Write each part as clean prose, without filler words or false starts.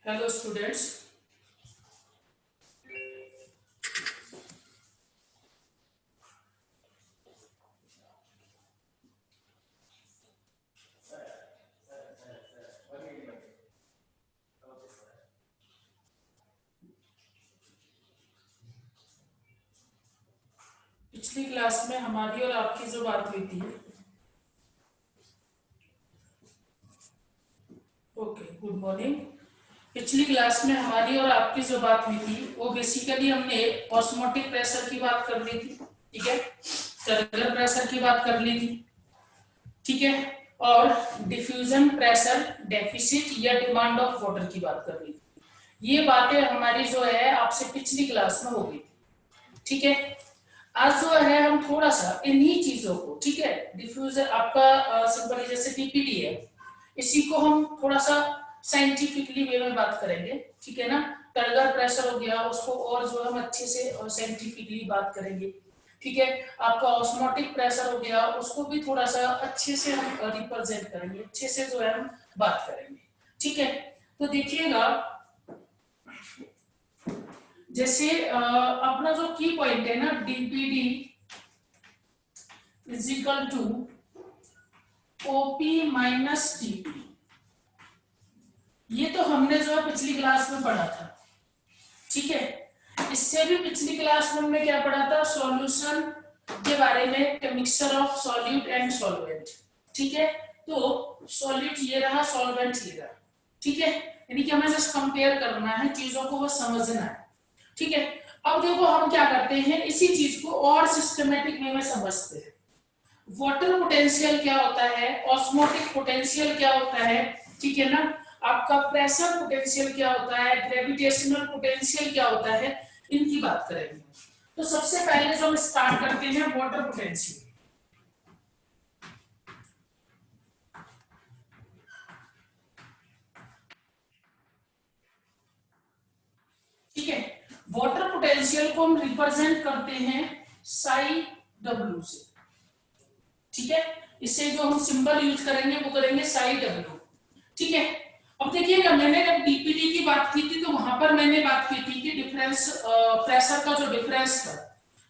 Hello students. पिछली class में हमारी और आपकी जो बात हुई थी, ओके गुड मॉर्निंग। पिछली क्लास में हमारी और आपकी जो बात हुई थी वो बेसिकली हमने ऑस्मोटिक प्रेशर की बात कर ली थी, ठीक है, सर्कुलर प्रेशर की बात कर ली थी, ठीक है, और डिफ्यूजन प्रेशर डेफिसिट या डिमांड ऑफ वाटर की बात कर ली थी। ये बातें हमारी जो है आपसे पिछली क्लास में हो गई थी, ठीक है। आज जो है हम थोड़ा सा इन्हीं चीजों को, ठीक है, डिफ्यूजर आपका सिंपली जैसे डीपीडी है, इसी को हम थोड़ा सा साइंटिफिकली वे में बात करेंगे, ठीक है ना। टर्गर प्रेशर हो गया, उसको और जो हम अच्छे से साइंटिफिकली बात करेंगे, ठीक है। आपका ऑस्मोटिक प्रेशर हो गया, उसको भी थोड़ा सा अच्छे से हम रिप्रेजेंट करेंगे, अच्छे से जो है हम बात करेंगे, ठीक है। तो देखिएगा, जैसे अपना जो की पॉइंट है ना, DPD is equal to OP minus DP, ये तो हमने जो है पिछली क्लास में पढ़ा था, ठीक है। इससे भी पिछली क्लास में हमने क्या पढ़ा था, सॉल्यूशन के बारे में, mixture of solute and solvent, ठीक है। तो सॉल्यूट ये रहा, सॉल्वेंट ये रहा, ठीक है। यानी कि हमें जस्ट कंपेयर करना है, चीजों को बस समझना है, ठीक है। अब देखो हम क्या करते हैं, इसी चीज को और सिस्टमेटिक वे में समझते हैं। वाटर पोटेंशियल क्या होता है, ऑस्मोटिक पोटेंशियल क्या होता है, ठीक है ना। आपका प्रेशर पोटेंशियल क्या होता है, ग्रेविटेशनल पोटेंशियल क्या होता है, इनकी बात करेंगे। तो सबसे पहले जो हम स्टार्ट करते हैं, वाटर पोटेंशियल, ठीक है। वाटर पोटेंशियल को हम रिप्रेजेंट करते हैं साई डब्ल्यू से, ठीक है। इससे जो हम सिंबल यूज करेंगे वो करेंगे साई डब्ल्यू, ठीक है। अब देखिएगा, मैंने जब डीपीडी की बात की थी तो वहां पर मैंने बात की थी कि डिफरेंस, प्रेशर का जो डिफरेंस था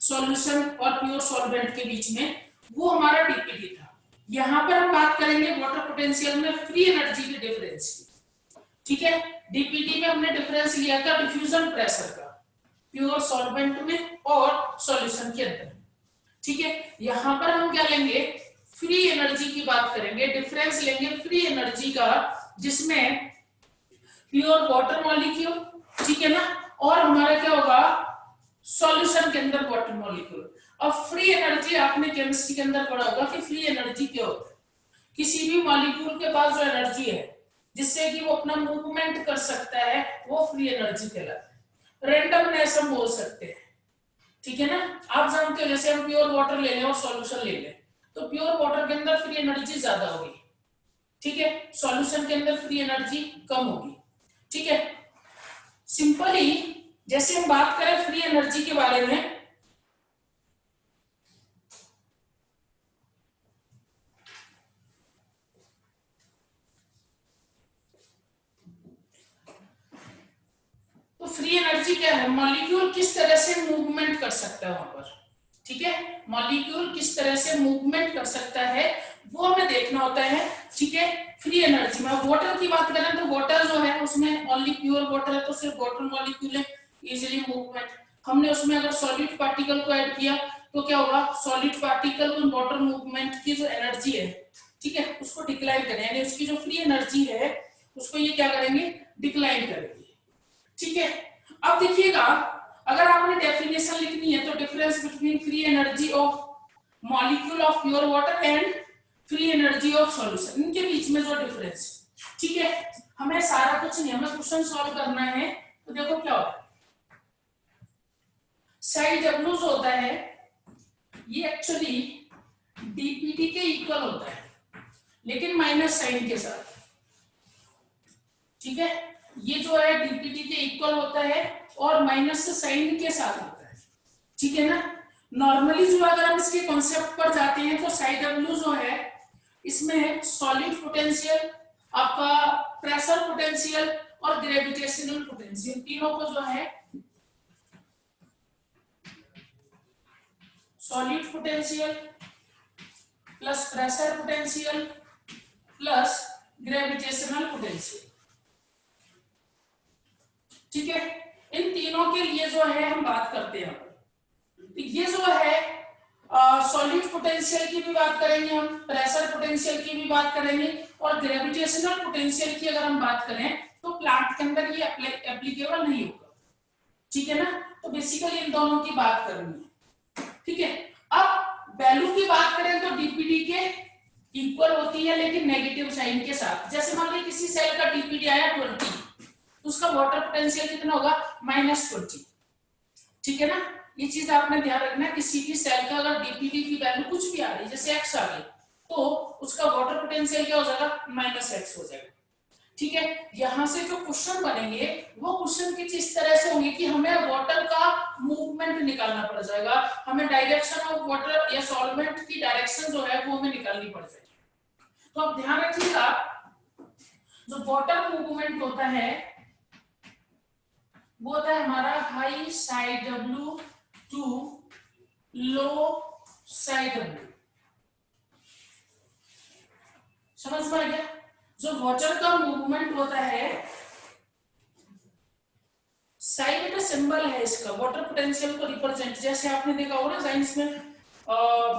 सॉल्यूशन और प्योर सॉल्वेंट के बीच में, वो हमारा डीपीडी था। यहां पर हम बात करेंगे वाटर पोटेंशियल में फ्री एनर्जी के डिफरेंस की, ठीक है। डीपीडी में हमने डिफरेंस लिया था डिफ्यूजन प्रेशर का, प्योर सॉल्वेंट में और सॉल्यूशन के अंदर, ठीक है। यहां पर हम क्या लेंगे, फ्री एनर्जी की बात करेंगे, डिफरेंस लेंगे फ्री एनर्जी का, जिसमें प्योर वाटर मॉलिक्यूल, ठीक है ना, और हमारा क्या होगा सॉल्यूशन के अंदर वाटर मॉलिक्यूल। अब फ्री एनर्जी आपने केमिस्ट्री के अंदर पढ़ा होगा कि फ्री एनर्जी क्या होता है, किसी भी मॉलिक्यूल के पास जो एनर्जी है जिससे कि वो अपना मूवमेंट कर सकता है, वो फ्री एनर्जी कहलाता है। रैंडमनेस हम बोल सकते हैं, ठीक है ना। आप जानते हो जैसे हम प्योर वाटर ले लें और सॉल्यूशन ले लें, तो प्योर वाटर के अंदर फ्री एनर्जी ज्यादा होगी, ठीक है, सॉल्यूशन के अंदर फ्री एनर्जी कम होगी, ठीक है। सिंपली जैसे हम बात करें फ्री एनर्जी के बारे में, तो फ्री एनर्जी क्या है, मॉलिक्यूल किस तरह से मूवमेंट कर सकता है वहां पर, ठीक है। मॉलिक्यूल किस तरह से मूवमेंट कर सकता है वो हमें देखना होता है, ठीक है। फ्री एनर्जी में वाटर की बात करें तो वाटर जो है उसमें ओनली प्योर वाटर है, तो सिर्फ वाटर मॉलिक्यूल है, इजीली मूवमेंट। हमने उसमें अगर सॉलिड पार्टिकल को ऐड किया तो क्या होगा, सॉलिड पार्टिकल और वाटर मूवमेंट की जो एनर्जी है, ठीक है, उसको डिक्लाइन करें, यानी उसकी जो फ्री एनर्जी है उसको ये क्या करेंगे, डिक्लाइन करेंगे, ठीक है। अब देखिएगा, अगर आपने डेफिनेशन लिखनी है तो difference between free energy of molecule of pure water and free energy of solution, इनके बीच में जो डिफरेंस, ठीक है। हमें सारा कुछ नहीं, हमें क्वेश्चन सॉल्व करना है। तो देखो क्या होता है, साई डब्ल्यू जो होता है ये एक्चुअली डीपीटी के इक्वल होता है, लेकिन माइनस साइन के साथ, ठीक है। ये जो है डीपीटी के इक्वल होता है और माइनस साइन के साथ होता है, ठीक है ना। नॉर्मली जो अगर हम इसके कॉन्सेप्ट पर जाते हैं तो साई डब्ल्यू जो है इसमें सॉलिड पोटेंशियल, आपका प्रेशर पोटेंशियल और ग्रेविटेशनल पोटेंशियल, तीनों को जो है solid potential plus pressure potential plus gravitational potential, ठीक है। इन तीनों के लिए जो है हम बात करते हैं। तो ये जो है सॉलिड पोटेंशियल की भी बात करेंगे हम, प्रेशर पोटेंशियल की भी बात करेंगे, और ग्रेविटेशनल पोटेंशियल की अगर हम बात करें तो प्लांट के अंदर ये एप्लीकेबल नहीं होगा, ठीक है ना। तो बेसिकली इन दोनों की बात करनी है, ठीक है। अब वैल्यू की बात करें तो डीपीडी के इक्वल होती है लेकिन नेगेटिव साइन के साथ। जैसे मान लीजिए किसी सेल का डीपीडी आया 20, तो उसका वाटर पोटेंशियल कितना होगा -20, ठीक है ना। ये चीज आपने ध्यान रखना, किसी भी सेल का अगर डीपीडी की वैल्यू कुछ भी आ रही है जैसे x आ गई तो उसका वाटर पोटेंशियल क्या हो जाएगा -x हो जाएगा, ठीक है। यहां से जो क्वेश्चन बनेंगे वो क्वेश्चन कुछ इस तरह से होंगे कि हमें वाटर का मूवमेंट निकालना पड़ जाएगा, हमें डायरेक्शन ऑफ वाटर या सॉल्वेंट की डायरेक्शन जो है वो हमें निकालनी पड़ जाएगी। तो अब ध्यान रखिएगा, जो वाटर मूवमेंट होता है वो होता है हमारा high side W to low side W, समझ में आ गया। जो वाटर का मूवमेंट होता है, साइड का सिंबल है इसका, वाटर पोटेंशियल को रिप्रेजेंट, जैसे आपने देखा होगा ना साइंस में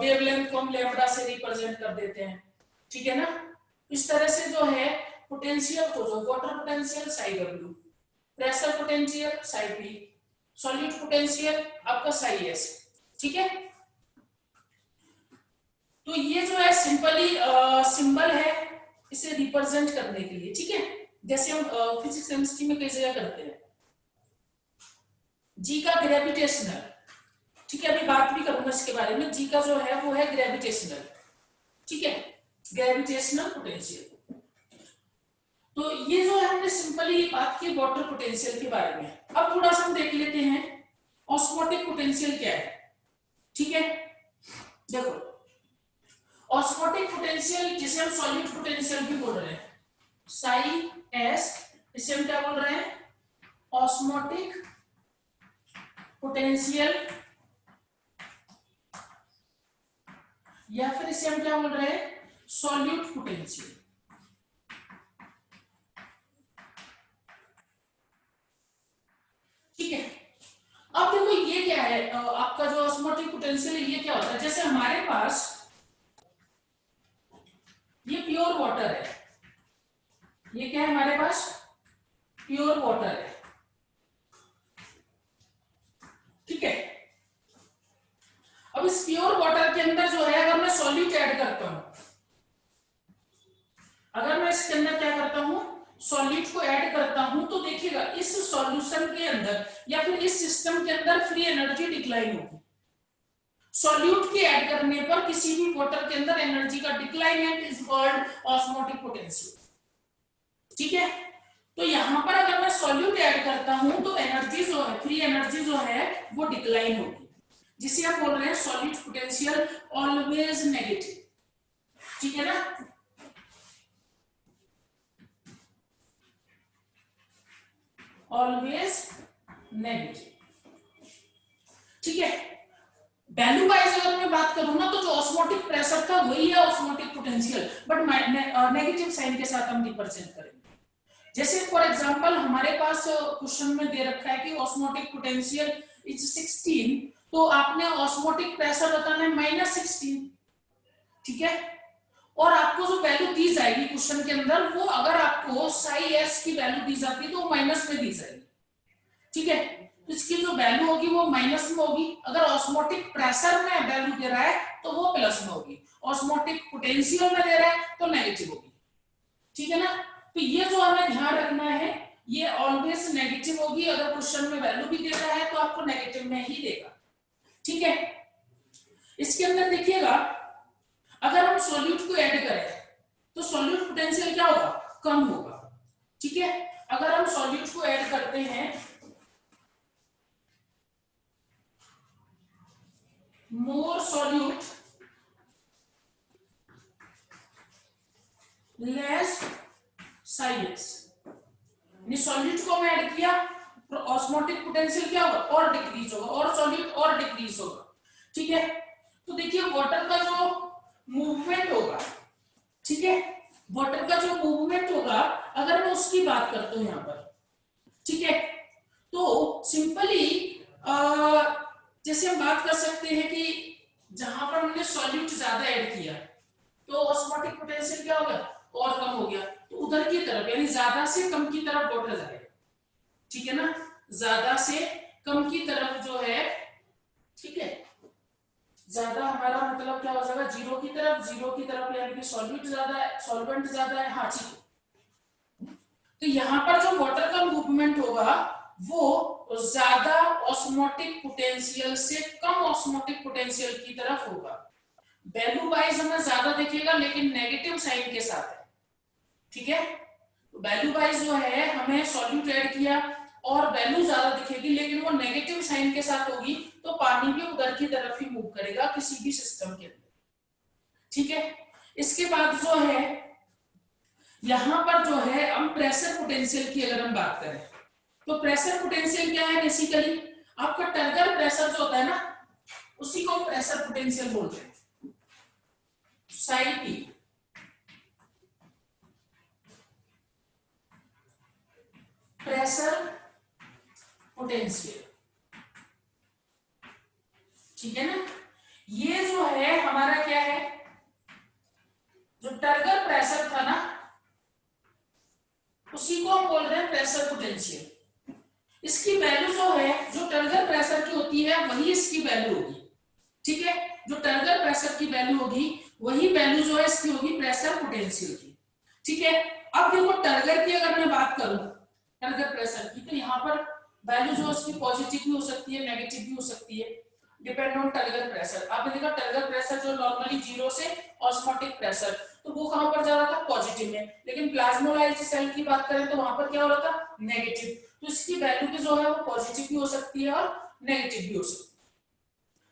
वेवलेंथ को हम लैम्बडा से रिप्रेजेंट कर देते हैं, ठीक है ना। इस तरह से जो है पोटेंशियल को, जो water potential side W, pressure potential side P, solid potential आपका साइड S, ठीक है। तो ये जो है सिंपली सिंबल है इसे रिप्रेजेंट करने के लिए, ठीक है। जैसे हम फिजिक्स केमिस्ट्री में कई जगह करते हैं। जी का ग्रेविटेशनल, ठीक है, अभी बात भी करूंगा इसके बारे में। जी का जो है वो है ग्रेविटेशनल, ठीक है, ग्रेविटेशनल पोटेंशियल। तो ये जो है हमने सिंपली बात की वाटर पोटेंशियल के बारे में। अब थोड़ा सा हम देख लेते हैं ऑस्मोटिक पोटेंशियल क्या है, ठीक है। देखो ऑस्मोटिक पोटेंशियल जिसे हम सॉलिड पोटेंशियल भी बोल रहे हैं, साई एस, इसे हम क्या बोल रहे हैं ऑस्मोटिक पोटेंशियल, या फिर इसे हम क्या बोल रहे हैं सॉल्यूट पोटेंशियल, ठीक है। अब देखो ये क्या है, आपका जो ऑस्मोटिक पोटेंशियल है ये क्या होता है, जैसे हमारे पास ये प्योर वाटर है, ये क्या है हमारे पास प्योर वाटर है, ठीक है। अब इस प्योर वाटर के अंदर जो है अगर मैं सॉल्यूट ऐड करता हूं, अगर मैं इसके अंदर क्या करता हूं सॉल्यूट को ऐड करता हूं, तो देखिएगा इस सॉल्यूशन के अंदर या फिर इस सिस्टम के अंदर फ्री एनर्जी डिक्लाइन होगी। सॉल्यूट के ऐड करने पर किसी भी वाटर के अंदर एनर्जी का decline is called osmotic potential, ठीक है। तो यहां पर अगर मैं सॉल्यूट ऐड करता हूं तो एनर्जी जो है, फ्री एनर्जी जो है वो डिक्लाइन होगी, जिसे आप बोल रहे हैं सॉलिड पोटेंशियल ऑलवेज नेगेटिव, ठीक है ना। ऑलवेज नेगेटिव, ठीक है। वैल्यू वाइज अगर मैं बात करूं ना तो जो ऑस्मोटिक प्रेशर था वही है osmotic potential, but negative sign के साथ हम रिप्रेजेंट करेंगे। जैसे फॉर एग्जांपल हमारे पास क्वेश्चन में दे रखा है कि ऑस्मोटिक पोटेंशियल इज 16, तो आपने ऑस्मोटिक प्रेशर बताना है -16, ठीक है। और आपको जो वैल्यू दी जाएगी क्वेश्चन के अंदर, वो अगर आपको साई एस की वैल्यू दी जाती है तो वो माइनस में दी जाएगी, ठीक है। तो इसकी जो वैल्यू होगी वो माइनस में होगी। अगर ऑस्मोटिक प्रेशर में वैल्यू दे रहा है तो वो प्लस में होगी, ऑस्मोटिक पोटेंशियल में दे रहा है तो नेगेटिव होगी, ठीक है ना। तो ये जो हमें ध्यान रखना है, ये ऑलवेज नेगेटिव होगी। अगर क्वेश्चन में वैल्यू भी दे रहा है तो आपको नेगेटिव में ही देगा, ठीक है। इसके अंदर देखिएगा अगर हम सॉल्यूट को ऐड करें तो सॉल्यूट पोटेंशियल क्या होगा कम होगा, ठीक है। अगर हम सॉल्यूट को ऐड करते हैं मोर सॉल्यूट लेस साइज, सॉल्यूट को मैं ऐड किया तो ऑस्मोटिक पोटेंशियल क्या होगा, और डिक्रीज होगा, और सॉल्यूट और डिक्रीज होगा। ठीक है, तो देखिए वाटर का जो मूवमेंट होगा, ठीक है, वाटर का जो मूवमेंट होगा अगर मैं उसकी बात करता हूं यहां पर, ठीक है, तो सिंपली जैसे हम बात कर सकते हैं कि जहां पर हमने सॉल्यूट ज्यादा ऐड किया तो ऑस्मोटिक पोटेंशियल क्या होगा, और कम हो गया, तो उधर की तरफ यानी ज्यादा से कम की तरफ वाटर जाएगा। ठीक है ना, ज्यादा से कम की तरफ जो है, ठीक है, ज्यादा हमारा मतलब क्या हो जाएगा, जीरो की तरफ, जीरो की तरफ यानी कि सॉल्यूट ज्यादा है, सॉल्वेंट ज्यादा है, हाँ ठीक है। तो यहाँ पर जो वाटर का मूवमेंट होगा वो ज्यादा ऑस्मोटिक पोटेंशियल से कम ऑस्मोटिक पोटेंशियल की तरफ होगा। वैल्यू वाइज हमें ज्यादा दिखेगा लेकिन नेगेटिव साइन के साथ है। ठीक है, तो वैल्यू वाइज जो है हमें सॉल्यूट ऐड किया और वैल्यू ज्यादा दिखेगी लेकिन वो नेगेटिव साइन के साथ होगी, तो पानी भी उधर की तरफ ही मूव करेगा किसी भी सिस्टम के अंदर। ठीक है, इसके बाद जो है यहां पर जो है हम प्रेशर पोटेंशियल की अगर हम बात करें तो प्रेशर पोटेंशियल क्या है, बेसिकली आपका टर्गर प्रेशर जो होता है ना उसी को प्रेशर पोटेंशियल बोलते हैं, साई पी। प्रेशर पोटेंशियल, ठीक है ना, ये जो है हमारा क्या है, जो टर्गर प्रेशर था ना उसी को हम बोल रहे हैं प्रेशर पोटेंशियल। इसकी वैल्यू जो है जो टर्गर प्रेशर की होती है वही इसकी वैल्यू होगी। ठीक है, जो टर्गर प्रेशर की वैल्यू होगी वही वैल्यू जो है इसकी होगी प्रेशर पोटेंशियल की। ठीक है, अब देखो टर्गर की अगर मैं बात करूं, टर्गर प्रेशर की, तो यहाँ पर वैल्यू जो उसकी पॉजिटिव भी हो सकती है, नेगेटिव भी हो सकती है, डिपेंड ऑन टर्गर प्रेशर। आपने देखा टर्गर प्रेशर जो नॉर्मली जीरो से ऑस्मोटिक प्रेशर, तो वो कहां पर जा रहा था, पॉजिटिव में, लेकिन प्लाज्मोलाइज्ड सेल की बात करें तो वहां पर क्या हो रहा था, नेगेटिव। तो इसकी वैल्यू की जो है वो पॉजिटिव भी हो सकती है और नेगेटिव भी हो सकती है।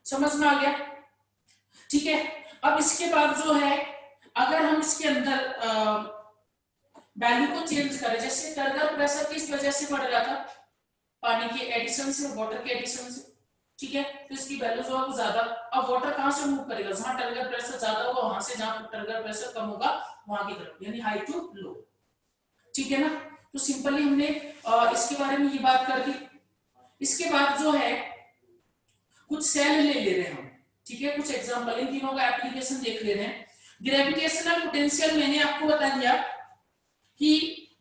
समझ में आ गया? ठीक है, अब इसके बाद जो है अगर हम इसके अंदर वैल्यू को चेंज करें, जैसे टर्गर प्रेशर किस वजह से बढ़ रहा था, पानी के एडिशन से, वाटर के एडिशन से। ठीक है, तो इसकी वैल्यू जो है वो ज्यादा, अब वाटर कहां से मूव करेगा, जहां टर्गर प्रेशर ज्यादा होगा वहां से, जहां टर्गर प्रेशर कम होगा वहां की तरफ, यानी हाई टू लो। ठीक है ना, तो सिंपली हमने इसके बारे में ये बात कर दी। इसके बाद जो है कुछ सेल ले रहे हैं हम, ठीक है, कुछ एग्जांपल, इन तीनों का एप्लीकेशन देख ले रहे हैं। ग्रेविटेशनल पोटेंशियल मैंने आपको बता दिया कि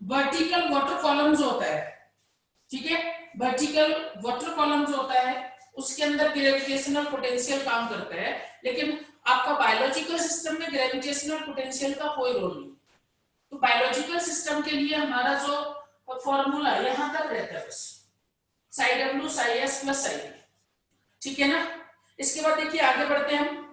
वर्टिकल वाटर कॉलम जो होता है, ठीक है, वर्टिकल वाटर कॉलम जो होता है उसके अंदर ग्रेविटेशनल पोटेंशियल काम करता है, लेकिन आपका बायोलॉजिकल सिस्टम में ग्रेविटेशनल पोटेंशियल का कोई रोल नहीं। तो बायोलॉजिकल सिस्टम के लिए हमारा जो फॉर्मूला यहां तक रहता है बस, Sai W Sai S plus Sai. ठीक है ना, इसके बाद देखिए आगे बढ़ते हैं हम।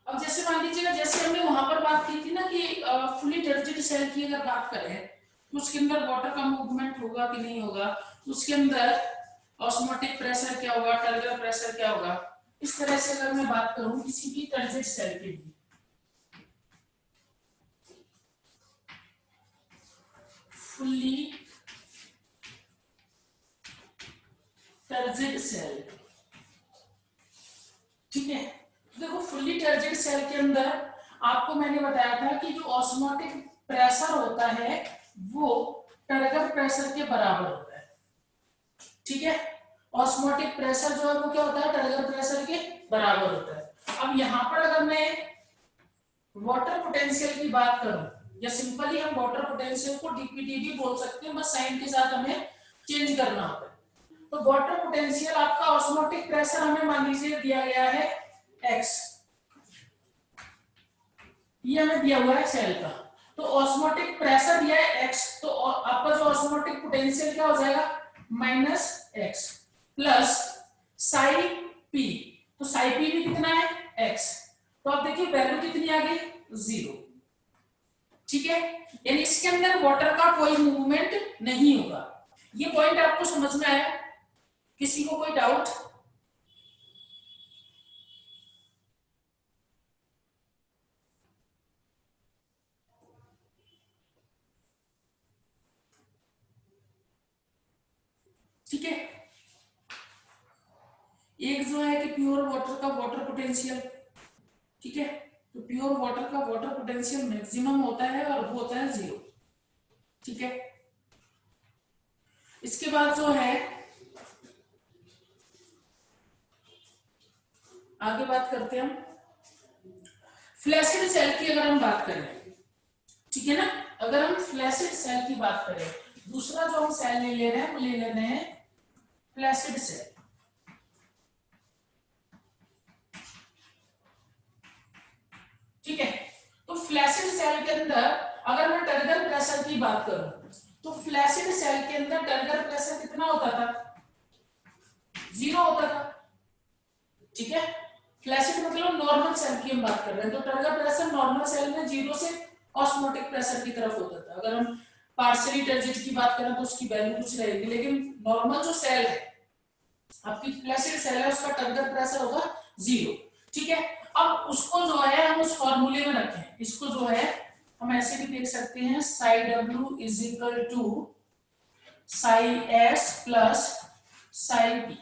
अब जैसे मान लीजिएगा, जैसे हमने वहां पर बात की थी ना कि फुली टर्जिड सेल की अगर बात करें तो उसके अंदर वाटर का मूवमेंट होगा कि नहीं होगा, उसके अंदर ऑस्मोटिक प्रेशर क्या होगा, टर्गर प्रेशर क्या होगा, इस तरह से अगर मैं बात करूं किसी भी टर्जिड सेल के लिए, फुल्ली टर्जिड सेल, ठीक है, देखो फुल्ली टर्जिड सेल के अंदर आपको मैंने बताया था कि जो ऑस्मोटिक प्रेशर होता है वो टर्गर प्रेशर के बराबर होता है। ठीक है, ऑस्मोटिक प्रेशर जो है वो क्या होता है, टर्गर प्रेशर के बराबर होता है। अब यहां पर अगर मैं वाटर पोटेंशियल की बात करूं, या सिंपली हम वाटर पोटेंशियल को डीपीटी भी बोल सकते हैं, बस साइन के साथ हमें चेंज करना होता है। तो वाटर पोटेंशियल आपका ऑस्मोटिक प्रेशर हमें मान लीजिए दिया गया है x, ये हमें दिया हुआ है सेल का। तो ऑस्मोटिक प्रेशर दिया है x, तो आपका जो ऑस्मोटिक पोटेंशियल क्या हो जाएगा -x प्लस साई p, तो साई p भी कितना है x, तो आप देखिए वैल्यू कितनी आ गई 0। ठीक है, यानी इसके अंदर वाटर का कोई मूवमेंट नहीं होगा। ये पॉइंट आपको समझ में आया? किसी को कोई डाउट? ठीक है, एक जो है कि प्योर वाटर का वाटर पोटेंशियल, ठीक है, तो प्योर वाटर का वाटर पोटेंशियल मैक्सिमम होता है और वो होता है 0। ठीक है, इसके बाद जो है आगे बात करते हैं हम फ्लैसिड सेल की। अगर हम बात करें, ठीक है ना, अगर हम फ्लैसिड सेल की बात करें, दूसरा जो हम सेल ले रहे हैं वो ले रहे हैं फ्लैसिड सेल। ठीक है, तो फ्लैसिड सेल के अंदर अगर मैं टर्गर प्रेशर की बात करूं, तो फ्लैसिड सेल के अंदर टर्गर प्रेशर कितना होता था 0 होता था। ठीक है, फ्लैसिड मतलब नॉर्मल सेल की हम बात कर रहे हैं, तो टर्गर प्रेशर नॉर्मल सेल में 0 से ऑस्मोटिक प्रेशर की तरफ होता था। अगर हम पार्शियली टर्जिड की बात करें तो उसकी वैल्यू कुछ रहेगी, लेकिन नॉर्मल जो सेल है आपकी फ्लैसिड सेल है उसका टर्गर प्रेशर होगा 0। ठीक है, अब उसको जो है हम उस फॉर्मूले में रखें, इसको जो है हम ऐसे भी देख सकते हैं psi W is equal to psi S plus psi P,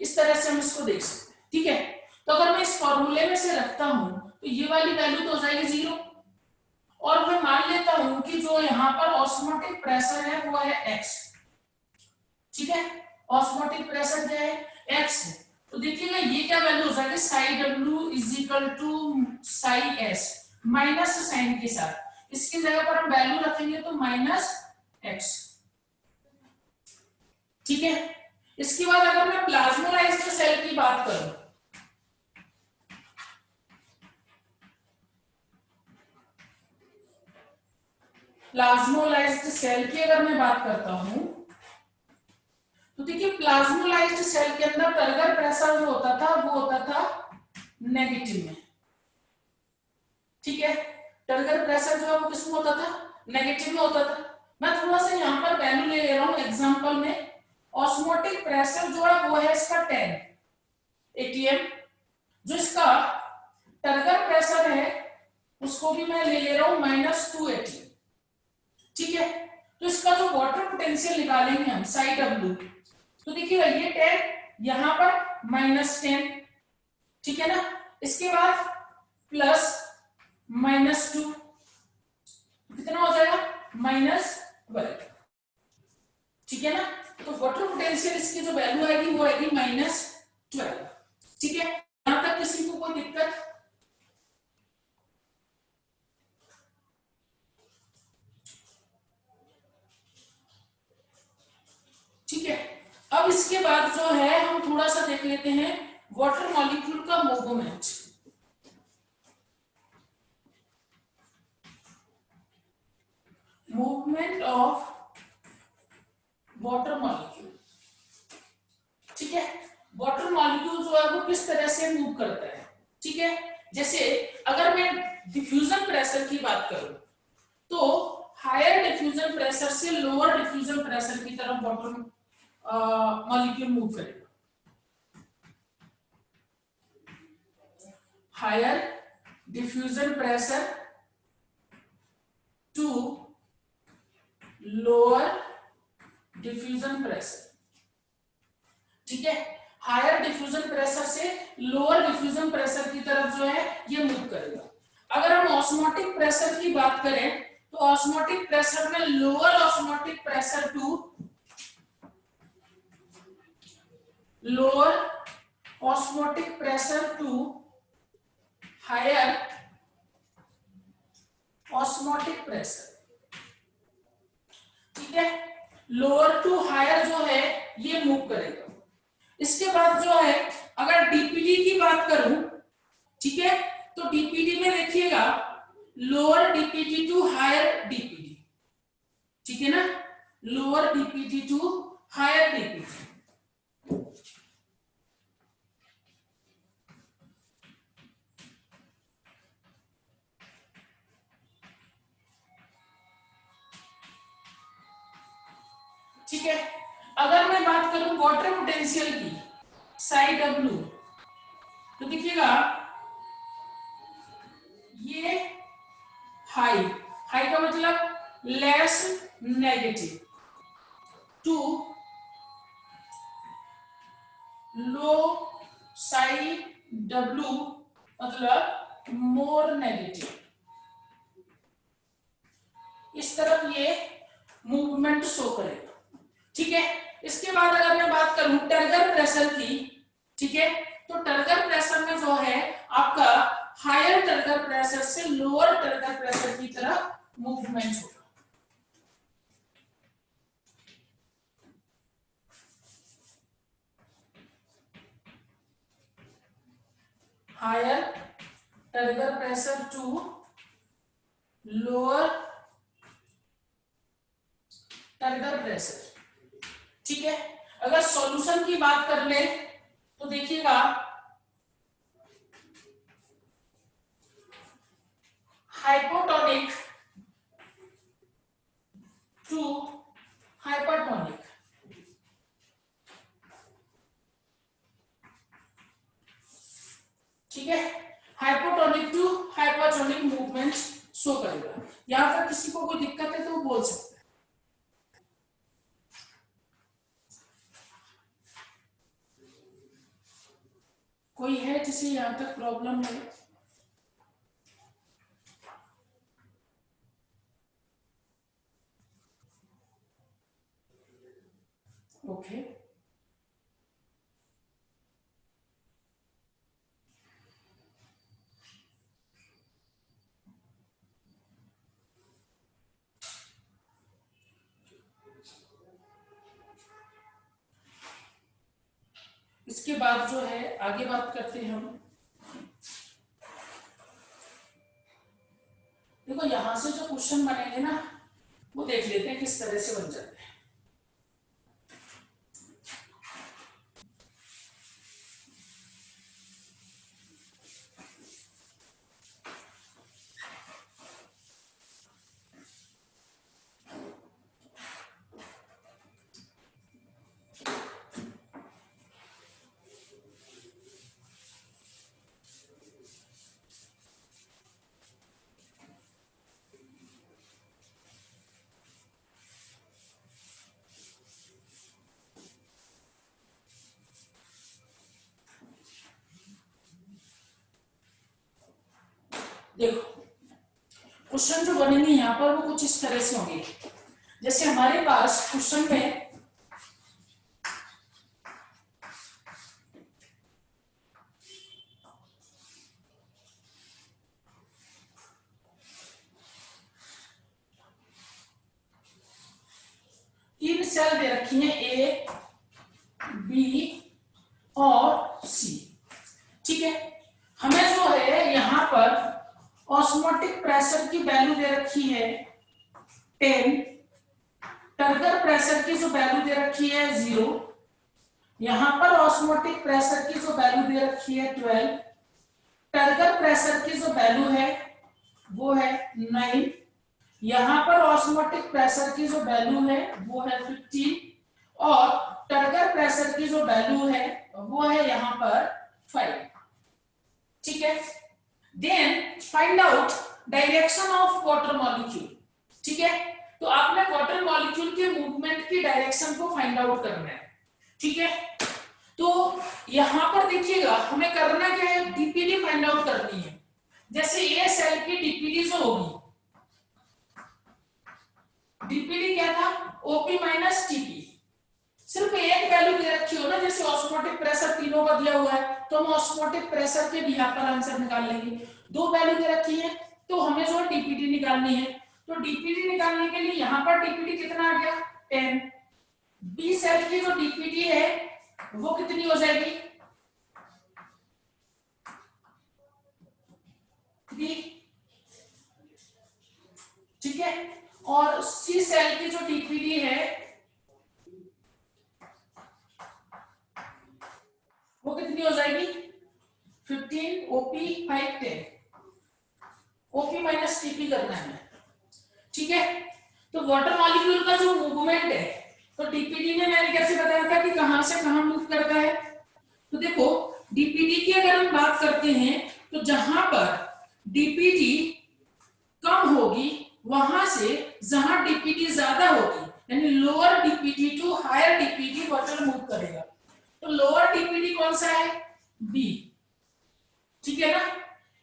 इस तरह से हम इसको देख सकते हैं। ठीक है, तो अगर मैं इस फॉर्मूले में से रखता हूं तो ये वाली वैल्यू तो हो जाएगी 0, और मैं मान लेता हूं कि जो यहां पर ऑस्मोटिक प्रेशर है वो है x। ठीक है, ऑस्मोटिक प्रेशर क्या है x है, तो देखिएगा ये क्या वैल्यू हो जाएगी psi W is equal to psi S minus sign के साथ, इसकी जगह पर हम वैल्यू रखेंगे तो -x। ठीक है, इसके बाद अगर मैं प्लाज्मोलाइज्ड सेल की बात करूं, प्लाज्मोलाइज्ड सेल की अगर मैं बात करता हूं, तो देखिए प्लाज्मोलाइज्ड सेल के अंदर टर्गर प्रेशर जो होता था वो होता था नेगेटिव में। ठीक है, टर्गर प्रेशर जो है वो किसमें होता था नेगेटिव में होता था। मैं थोड़ा सा यहां पर वैल्यू ले रहा हूं एग्जांपल में, ऑस्मोटिक प्रेशर जो है वो है इसका 10 atm, जो इसका टर्गर प्रेशर है उसको भी मैं ले रहा हूं -2 atm। ठीक है, तो इसका जो वाटर पोटेंशियल निकालेंगे हम साई W, तो देखिएगा ये 10 यहां पर -10, ठीक है ना, इसके बाद प्लस -2 कितना हो जाएगा -12। ठीक है ना, तो वाटर पोटेंशियल इसकी जो वैल्यू आएगी वो आएगी -12। ठीक है, यहां तक किसी को कोई दिक्कत? ठीक है, अब इसके बाद जो है हम थोड़ा सा देख लेते हैं वाटर मॉलिक्यूल का movement. Movement of water molecule. ठीक है, वाटर मॉलिक्यूल जो है वो किस तरह से मूव करता है। ठीक है, जैसे अगर मैं डिफ्यूजन प्रेशर की बात करूं तो हायर डिफ्यूजन प्रेशर से लोअर डिफ्यूजन प्रेशर की तरफ वाटर मॉलिक्यूल मूव करेगा। Higher diffusion pressure to lower diffusion pressure. ठीक है, हायर डिफ्यूजन प्रेशर से लोअर डिफ्यूजन प्रेशर की तरफ जो है ये मूव करेगा। अगर हम ऑस्मोटिक प्रेशर की बात करें तो ऑस्मोटिक प्रेशर में lower osmotic pressure to lower osmotic pressure to higher osmotic pressure. ठीक है, लोअर टू हायर जो है ये मूव करेगा। इसके बाद जो है अगर डीपीडी की बात करूं, ठीक है, तो डीपीडी में देखिएगा lower DPD to higher DPD, ठीक है ना, lower DPD to higher DPD. ठीक है, अगर मैं बात करूं वाटर पोटेंशियल की साई डब्ल्यू, तो देखिएगा ये हाई, हाई का मतलब less negative, to low psi W मतलब मोर नेगेटिव। इस तरफ ये मूवमेंट शो करेगा, ठीक है। इसके बाद अगर मैं बात करूं टर्गर प्रेशर की, ठीक है, तो टर्गर प्रेशर में जो है आपका हायर टर्गर प्रेशर से लोअर टर्गर प्रेशर की तरफ मूवमेंट होगा। Higher turgor pressure to lower turgor pressure, ठीक है। अगर सॉल्यूशन की बात कर ले तो देखिएगा हाइपोटोनिक टू हाइपरटोनिक, ठीक है, hypotonic to hypertonic movement show करेगा। यहां पर किसी को कोई दिक्कत है तो वो बोल सकते हैं। कोई है जिसे यहां तक प्रॉब्लम है? ओके, इसके बाद जो है आगे बात करते हैं हम। देखो यहां से जो क्वेश्चन बनेंगे ना वो देख लेते हैं किस तरह से बन जाते हैं। देखो क्वेश्चन जो बनेंगे यहाँ पर वो कुछ इस तरह से होंगे। जैसे हमारे पास क्वेश्चन में तीन सेल दे रखी हैं ए बी और सी, ठीक है। हमें जो है यहाँ पर ऑस्मोटिक प्रेशर की वैल्यू दे रखी है 10, टर्गर प्रेशर की जो वैल्यू दे रखी है 0, यहां पर ऑस्मोटिक प्रेशर की जो वैल्यू दे रखी है 12, टर्गर प्रेशर की जो वैल्यू है वो है 9, यहां पर ऑस्मोटिक प्रेशर की जो वैल्यू है वो है 15 और टर्गर प्रेशर की जो वैल्यू है वो है यहां पर 5, ठीक है। Then find out direction of water molecule, ठीक है। तो आपने वाटर मॉलिक्यूल के मूवमेंट की डायरेक्शन को फाइंड आउट करना है, ठीक है। तो यहां पर देखिएगा हमें करना क्या है, डीपीडी फाइंड आउट करनी है। जैसे ये सेल की डीपीडी जो होगी, डीपीडी क्या था, ओपी माइनस टीपी, सिर्फ एक वैल्यू दे रखी हो ना, जैसे ऑस्मोटिक प्रेशर तीनों का दिया हुआ है तो हम ऑस्मोटिक प्रेशर के भी यहाँ पर आंसर निकाल लेंगे। दो वैल्यू दे रखी है तो हमें जो डीपीडी निकालनी है, तो डीपीडी निकालने के लिए यहाँ पर डीपीडी कितना आ गया 10, बी सेल की जो डीपीटी है वो कितनी हो जाएगी, 3, ठीक है। और सी सेल की जो डीपीटी है वो कितनी हो जाएगी, 15, ओपी 5, 10, ओपी माइनस टीपी करना है, ठीक है। तो वाटर मॉलिक्यूल का जो मूवमेंट है, तो डीपीटी में मैंने कैसे बताया था कि कहां से कहां मूव करता है। तो देखो डीपीटी की अगर हम बात करते हैं तो जहां पर डीपीटी कम होगी वहां से जहां डीपीटी ज्यादा होगी, यानी lower DPT to higher DPT water move करेगा। तो लोअर डीपीटी कौन सा है, बी, ठीक है ना।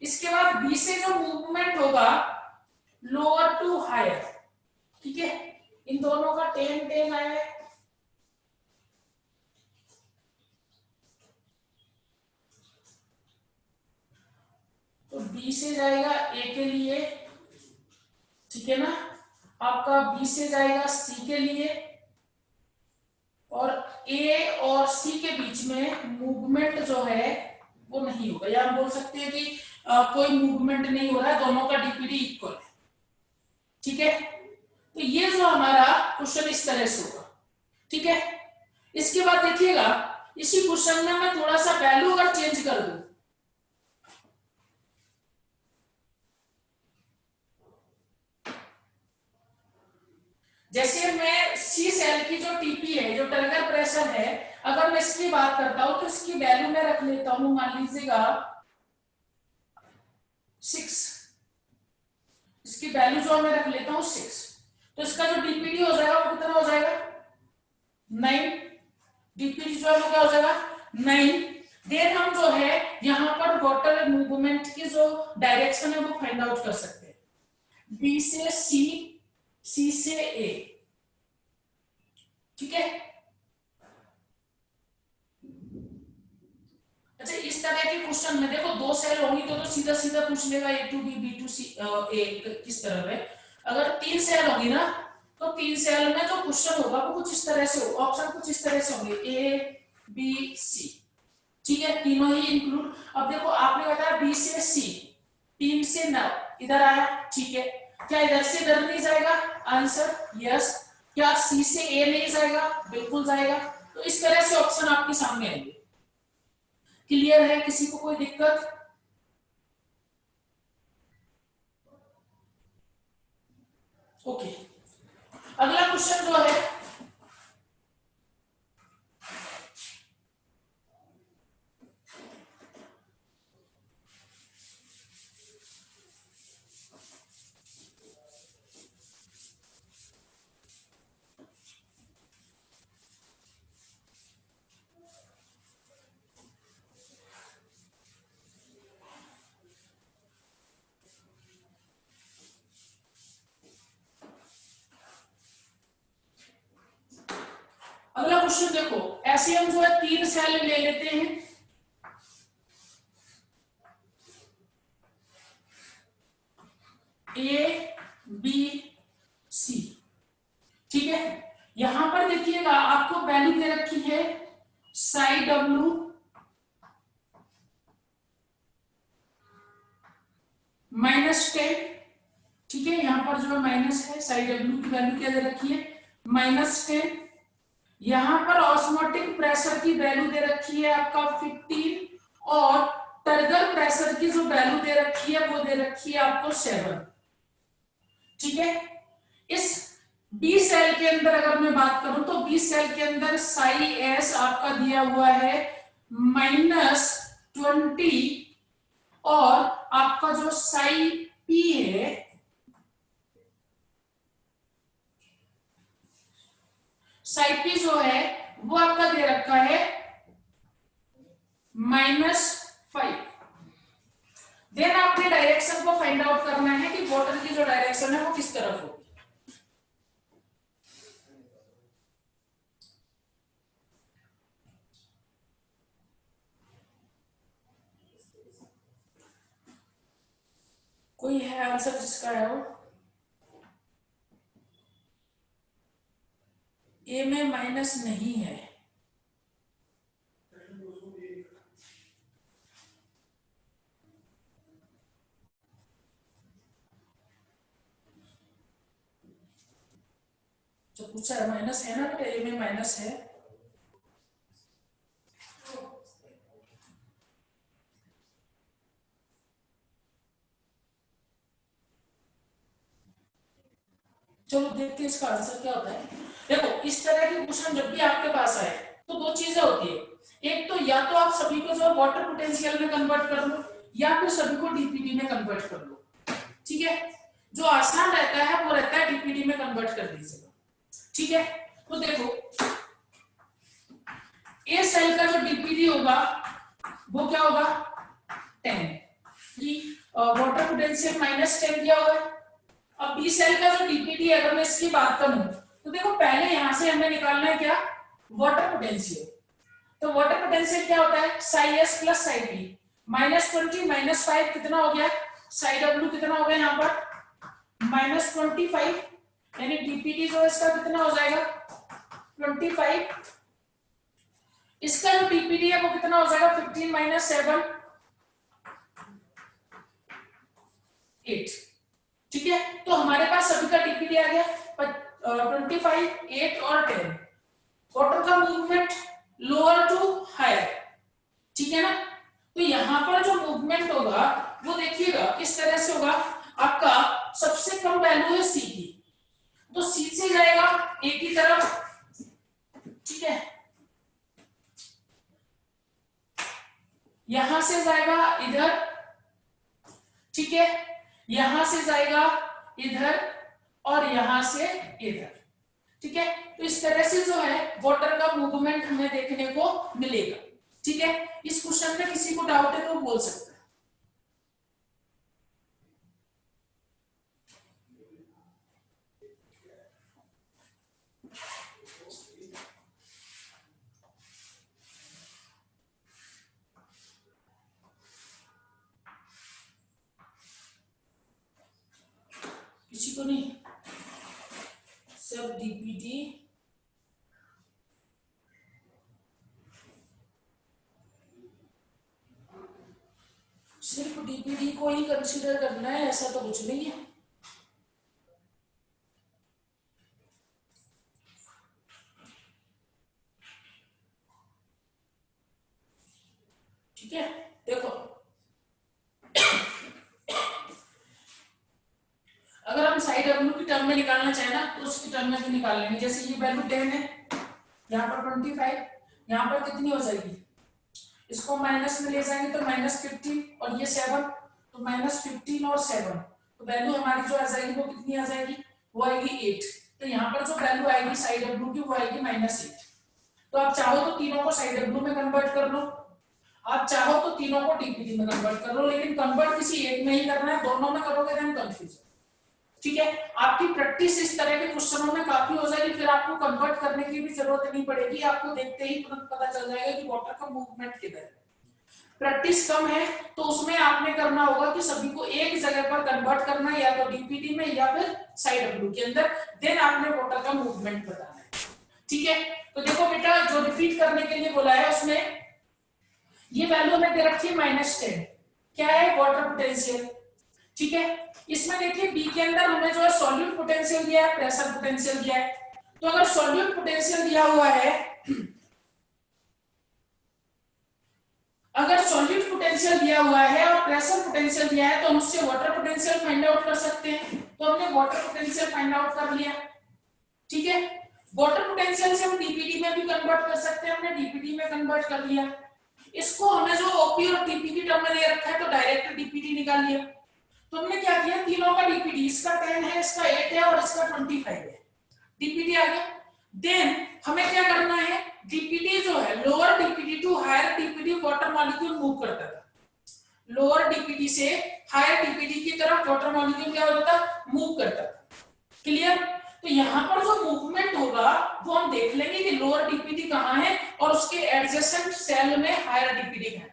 इसके बाद बी से जो मूवमेंट होगा लोअर टू हायर, ठीक है। इन दोनों का 10 10 आया है, तो बी से जाएगा ए के लिए, ठीक है ना। आपका बी से जाएगा सी के लिए, और ए और सी के बीच में मूवमेंट जो है वो नहीं होगा, या हम बोल सकते हैं कि कोई मूवमेंट नहीं हो रहा है, दोनों का डीपीटी इक्वल है, ठीक है। तो ये जो हमारा क्वेश्चन इस तरह से होगा, ठीक है। इसके बाद देखिएगा इसी क्वेश्चन में मैं थोड़ा सा वैल्यू अगर चेंज कर दूं, जैसे मैं सी सेल की जो टीपी है, जो टर्गर प्रेशर है, अगर मैं इसकी बात करता हूं तो इसकी वैल्यू मैं रख लेता हूं, मान लीजिएगा 6, इसकी वैल्यू जो मैं रख लेता हूं 6, तो इसका जो डीपीटी हो जाएगा वो कितना हो जाएगा, 9, डीपीटी जो है वो क्या हो जाएगा, 9। देन हम जो है यहाँ पर वाटर मूवमेंट की जो डायरेक्शन है वो फाइंड आउट कर सकते हैं, बी से सी, सी से ए, ठीक है। अच्छा इस तरह के क्वेश्चन में देखो 2 सेल होंगी तो सीधा सीधा पूछ लेगा ए टू बी, बी टू सी, ए किस तरह है। अगर 3 सेल होगी ना तो 3 सेल में जो क्वेश्चन होगा वो कुछ इस तरह से होगा, ऑप्शन कुछ इस तरह से होंगे, ए बी सी, ठीक है, तीनों ही इंक्लूड। अब देखो आपने बताया बी से सी, 3 से 9 इधर आया, ठीक है। क्या इधर से इधर नहीं जाएगा, आंसर यस। क्या सी से ए नहीं जाएगा, बिल्कुल जाएगा। तो इस तरह से ऑप्शन आपके सामने आएंगे। क्लियर है, किसी को कोई दिक्कत, ओके। अगला क्वेश्चन जो है, अगला क्वेश्चन देखो, ऐसे हम जो है 3 सेल ले लेते हैं, ए बी सी, ठीक है। यहां पर देखिएगा आपको वैल्यू दे रखी है साई डब्ल्यू -10, ठीक है। यहां पर जो है माइनस है, साई डब्ल्यू की वैल्यू क्या दे रखी है, -10। यहां पर ऑस्मोटिक प्रेशर की वैल्यू दे रखी है आपका 15, और टर्गर प्रेशर की जो वैल्यू दे रखी है वो दे रखी है आपको 7, ठीक है। इस बी सेल के अंदर अगर मैं बात करूं तो बी सेल के अंदर साई एस आपका दिया हुआ है -20, और आपका जो साई पी है, साई पी जो है वो आपका दे रखा है -5। देन आपने डायरेक्शन को फाइंड आउट करना है कि वाटर की जो डायरेक्शन है वो किस तरफ होगी। कोई है आंसर जिसका है वो, ए में माइनस नहीं है, जो पूछा है माइनस है ना बेटा, ए में माइनस है। चलो देखते हैं इसका आंसर क्या होता है। देखो इस तरह के क्वेश्चन जब भी आपके पास आए तो दो चीजें होती है, एक तो या तो आप सभी को जो वाटर पोटेंशियल में कन्वर्ट कर लो या फिर सभी को डीपीटी में कन्वर्ट कर लो। ठीक है, जो आसान रहता है वो रहता है डीपीटी में कन्वर्ट कर दीजिएगा। ठीक है, तो देखो ए सेल का जो डीपीटी होगा वो क्या होगा 10 की वाटर पोटेंशियल -10 दिया हुआ है। अब बी सेल का जो डीपीटी है अगर मैं इसकी बात करूं तो देखो पहले यहां से हमें निकालना है क्या वाटर पोटेंशियल। तो वाटर पोटेंशियल क्या होता है psi S plus psi B, -20 -5 कितना हो गया साई डब्ल्यू कितना हो गया यहाँ पर -25, यानी डीपीटी जो इसका कितना हो जाएगा 25। इसका जो डीपीटी है वो कितना हो जाएगा 15 - 7 8। ठीक है, तो हमारे पास सभी का डीपीटी आ गया 25 8 और 10। वाटर का मूवमेंट लोअर टू हायर, ठीक है ना। तो यहां पर जो मूवमेंट होगा वो देखिएगा किस तरह से होगा, आपका सबसे कम वैल्यू है सी की, तो सी से जाएगा ए की तरफ। ठीक है, यहां से जाएगा इधर, ठीक है, यहां से जाएगा इधर और यहां से इधर। ठीक है, तो इस तरह से जो है वाटर का मूवमेंट हमें देखने को मिलेगा। ठीक है, इस क्वेश्चन में किसी को डाउट है तो बोल सकता है। किसी को नहीं, सब डीपीटी सिर्फ डीपीटी को ही कंसीडर करना है ऐसा तो कुछ नहीं है। ठीक है, देखो अगर हम साइड डब्ल्यू की टर्म में निकालना चाहे ना तो उसकी टर्म में भी निकाल लेंगे। जैसे ये वैल्यू 10 है, यहाँ पर 25, यहाँ पर कितनी हो जाएगी, इसको माइनस में ले जाएंगे तो -15 और ये 7, तो -15 और 7, तो वैल्यू हमारी जो आ जाएगी वो कितनी आ जाएगी, वो आएगी 8। तो यहाँ पर जो वैल्यू आएगी साइड डब्ल्यू की वो आएगी -8। तो आप चाहो तो तीनों को साइड डब्ल्यू में कन्वर्ट कर लो, आप चाहो तो तीनों को डीपीटी में कन्वर्ट कर लो, लेकिन कन्वर्ट किसी एक में ही करना है, दोनों में करोगे देन कंफ्यूजन। ठीक है, आपकी प्रैक्टिस इस तरह के क्वेश्चनों में काफी हो जाएगी, फिर आपको कन्वर्ट करने की भी जरूरत नहीं पड़ेगी, आपको देखते ही तुरंत पता चल जाएगा कि वाटर का मूवमेंट किधर है। प्रैक्टिस कम है तो उसमें आपने करना होगा कि सभी को एक जगह पर कन्वर्ट करना है, या तो डीपीटी में या फिर साइड डब्ल्यू के अंदर, देन आपने वाटर का मूवमेंट बताना है। ठीक है, तो देखो बेटा जो रिपीट करने के लिए बोला है उसमें ये वैल्यू हमें दे रखी है -10, क्या है वाटर पोटेंशियल। ठीक है, इसमें देखिए बी के अंदर हमें जो है सॉल्यूट पोटेंशियल दिया है, प्रेशर पोटेंशियल दिया है। तो अगर सॉल्यूट पोटेंशियल दिया हुआ है, अगर सॉल्यूट पोटेंशियल दिया हुआ है और प्रेशर पोटेंशियल दिया है तो हम उससे वाटर पोटेंशियल फाइंड आउट कर सकते हैं। तो हमने वाटर पोटेंशियल फाइंड आउट कर लिया। ठीक है, वाटर पोटेंशियल से हम डीपीटी में भी कन्वर्ट कर सकते हैं, हमने डीपीटी में कन्वर्ट कर लिया। इसको हमें जो ओपी और टीपी की टर्म में दे रखा है तो डायरेक्ट डीपीटी निकाल लिया। तो हमने क्या किया, तीनों का डीपीटी, इसका 10 है, इसका 8 है और इसका 25 है, डीपीटी आ गया। देन हमें क्या करना है, डीपीटी जो है lower DPT to higher DPT water molecule move करता था, लोअर डीपीटी से हायर डीपीटी की तरफ वाटर मॉलिक्यूल क्या होता था, मूव करता था। क्लियर, तो यहां पर जो मूवमेंट होगा वो हम देख लेंगे कि लोअर डीपीटी कहां है और उसके एडजेसेंट सेल में हायर डीपीटी है।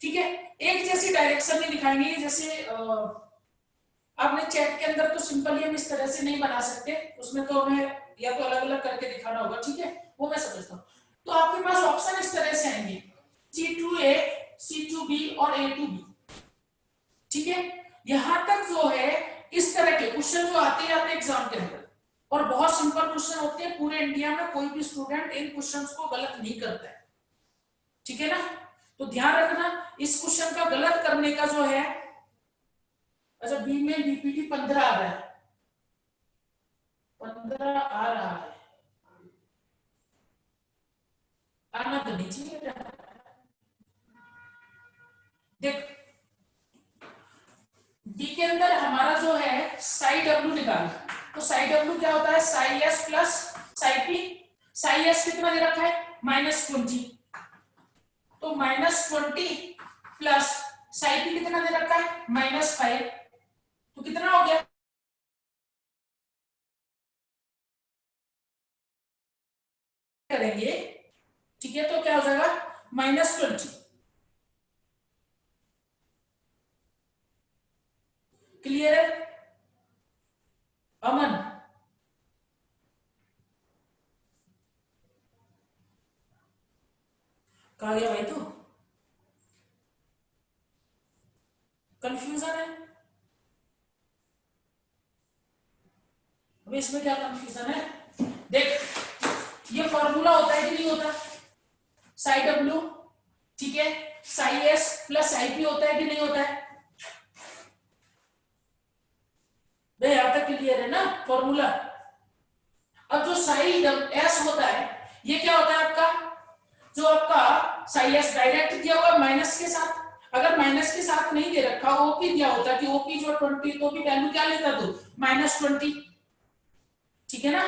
ठीक है, एक जैसी डायरेक्शन में दिखाएंगे, जैसे आपने चैट के अंदर तो सिंपली हम इस तरह से नहीं बना सकते, उसमें तो हमें या तो अलग अलग करके दिखाना होगा, ठीक है, वो मैं समझता हूँ। तो आपके पास ऑप्शन इस तरह से आएंगे C2A, C2B और A2B, ठीक है। यहां तक जो है इस तरह के क्वेश्चन जो आते हैं एग्जाम के अंदर, और बहुत सिंपल क्वेश्चन होते हैं, पूरे इंडिया में कोई भी स्टूडेंट इन क्वेश्चंस को गलत नहीं करता है, ठीक है ना। तो ध्यान रखना इस क्वेश्चन का गलत करने का जो है, अच्छा बी में बीपीटी 15 आ रहा है, 15 आ रहा है, आना तो नहीं चाहिए। देख डी के अंदर हमारा जो है साई डब्ल्यू निकालना, तो साई डब्ल्यू क्या होता है, psi S plus Sai P. Sai S कितना दे रखा है -20, तो -20 प्लस साई पी कितना दे रखा है -5, तो कितना हो गया, करेंगे, ठीक है, तो क्या हो जाएगा -20। क्लियर है अमन? कहा गया भाई, तू कंफ्यूजन है अभी, इसमें क्या कंफ्यूजन है? देख ये फॉर्मूला होता है कि नहीं होता, साई डब्ल्यू, ठीक है, psi S plus Sai P होता है कि नहीं होता है, भाई यहां तक क्लियर है ना फॉर्मूला। अब जो साई एस होता है ये क्या होता है आपका, जो आपका साई एस डायरेक्ट दिया हुआ माइनस के साथ, अगर माइनस के साथ नहीं दे रखा, ओपी दिया होता कि ओपी जो 20, तो भी वैल्यू क्या लेता तू -20, ठीक है ना,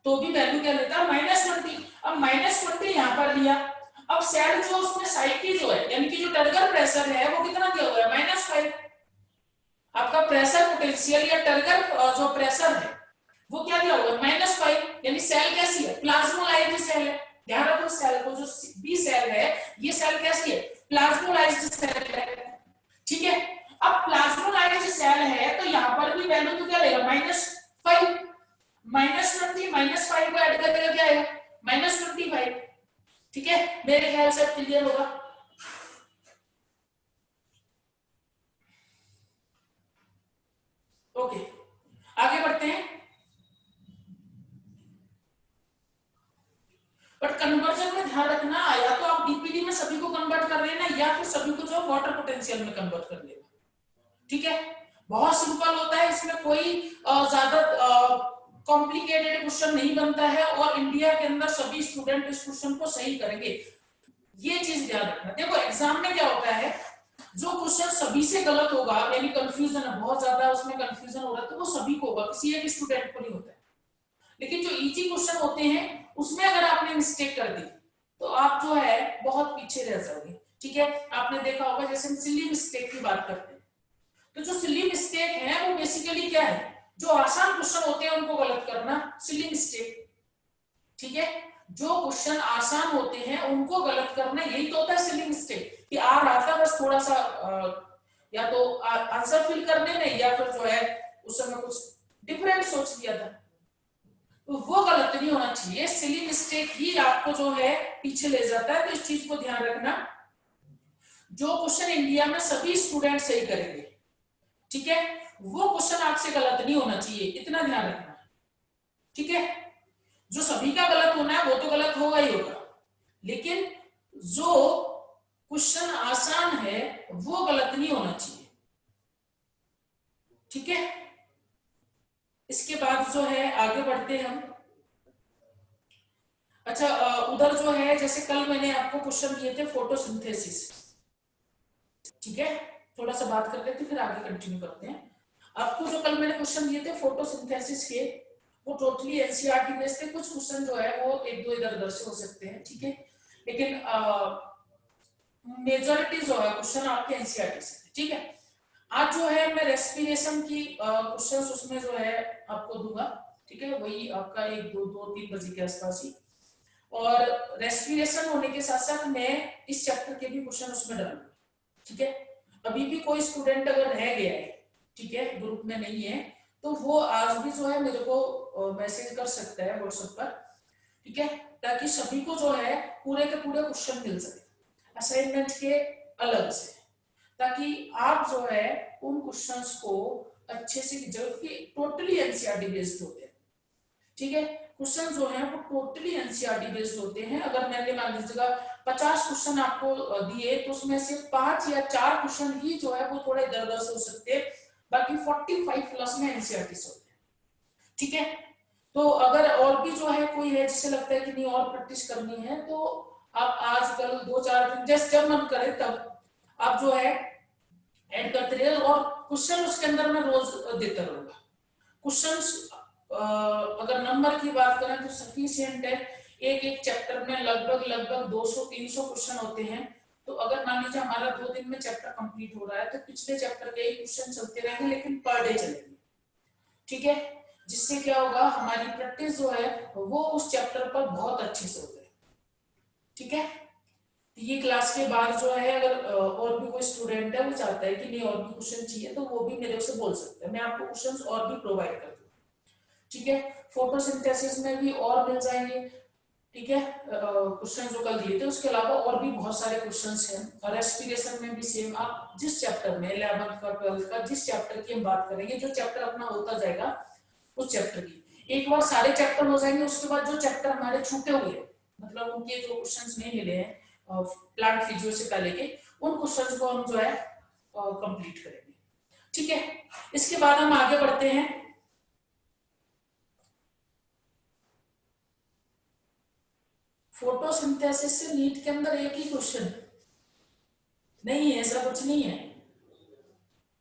तो भी वैल्यू क्या लेता -20। अब -20 यहां पर लिया, अब सेड जो उसमें साई की जो है यानी कि जो टर्गर प्रेशर है वो कितना दिया हुआ है -5। आपका प्रेशर पोटेंशियल या टर्गर जो प्रेशर है वो क्या दिया हुआ है -5, यानी सेल कैसी है, प्लाज्मोलाइज्ड सेल है। ध्यान रखो सेल को, जो बी सेल है ये सेल कैसी है, प्लाज्मोलाइज्ड सेल है, ठीक है। अब प्लाज्मोलाइज्ड सेल है तो यहां पर भी वैल्यू तो क्या लेगा -5, -20 -5 को ऐड करेगा क्या आएगा -25, ठीक है। मेरे ख्याल से क्लियर होगा। ओके आगे बढ़ते हैं। बट कन्वर्जन में ध्यान रखना, या तो आप डीपीडी में सभी को कन्वर्ट कर लेना या फिर सभी को जो वाटर पोटेंशियल में कन्वर्ट कर लेना, ठीक है। बहुत सिंपल होता है, इसमें कोई ज्यादा कॉम्प्लिकेटेड क्वेश्चन नहीं बनता है, और इंडिया के अंदर सभी स्टूडेंट इस क्वेश्चन को सही करेंगे, ये चीज ध्यान रखना। देखो एग्जाम में क्या होता है, जो क्वेश्चन सभी से गलत होगा, यानी कंफ्यूजन है बहुत ज्यादा, उसमें कंफ्यूजन हो रहा है, तो वो सभी को होगा, किसी एक स्टूडेंट को नहीं होता है। लेकिन जो इजी क्वेश्चन होते हैं उसमें अगर आपने मिस्टेक कर दी तो आप जो है बहुत पीछे रह जाओगे, ठीक है। आपने देखा होगा जैसे हम सिली मिस्टेक की बात करते हैं, तो जो सिली मिस्टेक है वो बेसिकली क्या है, जो आसान क्वेश्चन होते हैं उनको गलत करना सिली मिस्टेक, ठीक है। जो क्वेश्चन आसान होते हैं उनको गलत करना, यही तो होता है सिली मिस्टेक, कि आ रहा था बस थोड़ा सा या तो आंसर फिल करने में, या फिर जो है उस समय कुछ डिफरेंट सोच लिया था, तो वो गलत नहीं होना चाहिए। सिली मिस्टेक ही आपको जो है पीछे ले जाता है, तो इस चीज को ध्यान रखना। जो क्वेश्चन इंडिया में सभी स्टूडेंट सही करेंगे, ठीक है, वो क्वेश्चन आपसे गलत नहीं होना चाहिए, इतना ध्यान रखना, ठीक है। जो सभी का गलत होना है वो तो गलत होगा ही होगा, लेकिन जो क्वेश्चन आसान है वो गलत नहीं होना चाहिए, ठीक है। इसके बाद जो है आगे बढ़ते हैं हम। अच्छा उधर जो है जैसे कल मैंने आपको क्वेश्चन दिए थे फोटोसिंथेसिस, ठीक है, थोड़ा सा बात कर लेते फिर आगे कंटिन्यू करते हैं। आपको जो कल मैंने क्वेश्चन दिए थे फोटोसिंथेसिस के, वो टोटली एनसीईआरटी बेस्ड थे, कुछ क्वेश्चन जो है वो एक दो इधर उधर से हो सकते हैं, ठीक है, लेकिन मेजॉरिटी जो है क्वेश्चन आपके एनसीईआरटी से, ठीक है। आज जो है मैं रेस्पिरेशन की क्वेश्चंस उसमें जो है आपको दूंगा, ठीक है, वही आपका 1 2 2 3 बजे के आसपास ही, और रेस्पिरेशन होने के साथ साथ मैं इस चैप्टर के भी क्वेश्चन उसमें डालूंगा, ठीक है। अभी भी कोई स्टूडेंट अगर रह गया है, ठीक है, ग्रुप में नहीं है, तो वो आज भी जो है मेरे को मैसेज कर सकता है व्हाट्सएप पर, ठीक है, ताकि सभी को जो है पूरे के पूरे क्वेश्चन मिल सके असाइनमेंट के अलग से, ताकि आप जो है उन क्वेश्चंस को अच्छे से, जबकि टोटली एनसीईआरटी बेस्ड होते हैं, ठीक है, क्वेश्चन जो है वो टोटली एनसीईआरटी बेस्ड होते हैं। अगर मैंने मान लीजिएगा 50 क्वेश्चन आपको दिए तो उसमें से 5 या 4 क्वेश्चन ही जो है वो थोड़े इधर उधर से हो सकते हैं, बाकी 45 प्लस में एनसीईआरटी से होते हैं, ठीक है। तो अगर और भी जो है कोई है जिसे लगता है कि नहीं और प्रैक्टिस करनी है, तो आप आजकल 2-4 दिन जैसे जब मन करे तब आप जो है ऐड करते रहिए, और क्वेश्चन उसके अंदर मैं रोज देता रहूंगा। क्वेश्चंस अगर नंबर की बात करें तो सफिशिएंट है, एक एक चैप्टर में लगभग 200-300 क्वेश्चन होते हैं। तो अगर मान लीजिए हमारा 2 दिन में चैप्टर कंप्लीट हो रहा है तो पिछले चैप्टर के ही क्वेश्चन चलते रहेंगे, लेकिन पर डे चलेंगे, ठीक है, जिससे क्या होगा हमारी प्रैक्टिस जो है वो उस चैप्टर पर बहुत अच्छे से हो जाए, ठीक है। ये क्लास के बाद जो है अगर और भी कोई स्टूडेंट है वो चाहता है कि नहीं और भी क्वेश्चन चाहिए तो वो भी मेरे से बोल सकते हैं, मैं आपको क्वेश्चंस और भी प्रोवाइड कर दूंगा, ठीक है। फोटोसिंथेसिस में भी और मिल जाएंगे, ठीक है, क्वेश्चन जो कल दिए थे उसके अलावा और भी बहुत सारे क्वेश्चंस हैं, और रेस्पिरेशन में भी सेम, आप जिस चैप्टर में 11th का 12th का जिस चैप्टर की हम बात करेंगे, जो चैप्टर अपना होता जाएगा उस चैप्टर की एक बार सारे चैप्टर हो जाएंगे, उसके बाद जो चैप्टर हमारे छूटे हुए हैं, मतलब उनके जो क्वेश्चंस नहीं मिले हैं प्लांट फिजियो से पहले के, उन क्वेश्चंस को हम जो है कंप्लीट करेंगे, ठीक है। इसके बाद हम आगे बढ़ते हैं। फोटोसिंथेसिस से नीट के अंदर एक ही क्वेश्चन नहीं है, ऐसा कुछ नहीं है।